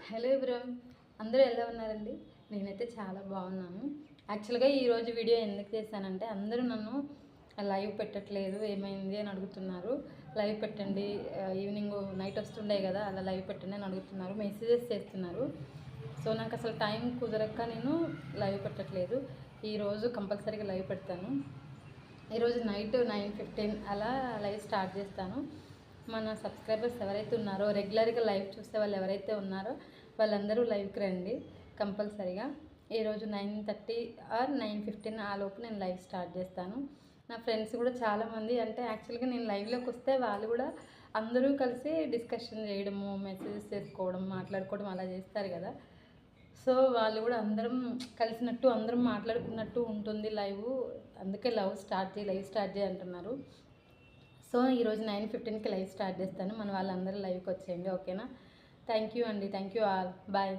Hello everyone, అందరూ ఎలా ఉన్నారండి? నేనైతే చాలా బాగున్నాను. యాక్చువల్గా ఈరోజు వీడియో ఎందుకు చేశానంటే అందరూ నన్ను లైవ్ పెట్టట్లేదు ఏమైంది అని అడుగుతున్నారు. లైవ్ పెట్టండి, ఈవినింగ్ నైట్ వస్తుండే కదా అలా లైవ్ పెట్టండి అని అడుగుతున్నారు, మెసేజెస్ చేస్తున్నారు. సో నాకు అసలు టైం కుదరక నేను లైవ్ పెట్టట్లేదు. ఈరోజు కంపల్సరీగా లైవ్ పెడతాను. ఈరోజు నైట్ 9:15 అలా లైవ్ స్టార్ట్ చేస్తాను. మన సబ్స్క్రైబర్స్ ఎవరైతే ఉన్నారో, రెగ్యులర్గా లైవ్ చూసే వాళ్ళు ఎవరైతే ఉన్నారో వాళ్ళందరూ లైవ్కి రండి కంపల్సరీగా. ఈరోజు 9:30 ఆర్ 9:15 ఆ లోపు నేను లైవ్ స్టార్ట్ చేస్తాను. నా ఫ్రెండ్స్ కూడా చాలామంది, అంటే యాక్చువల్గా నేను లైవ్లోకి వస్తే వాళ్ళు కూడా అందరూ కలిసి డిస్కషన్ చేయడము, మెసేజెస్ చేసుకోవడం, మాట్లాడుకోవడం అలా చేస్తారు కదా. సో వాళ్ళు కూడా అందరం కలిసినట్టు, అందరం మాట్లాడుకున్నట్టు ఉంటుంది లైవ్. అందుకే లైవ్ స్టార్ట్ చేయి అంటున్నారు. సో ఈరోజు 9:15కి లైవ్ స్టార్ట్ చేస్తాను. మన వాళ్ళందరూ లైవ్కి వచ్చేయండి, ఓకేనా? థ్యాంక్ యూ అండి, థ్యాంక్ యూ ఆల్, బాయ్.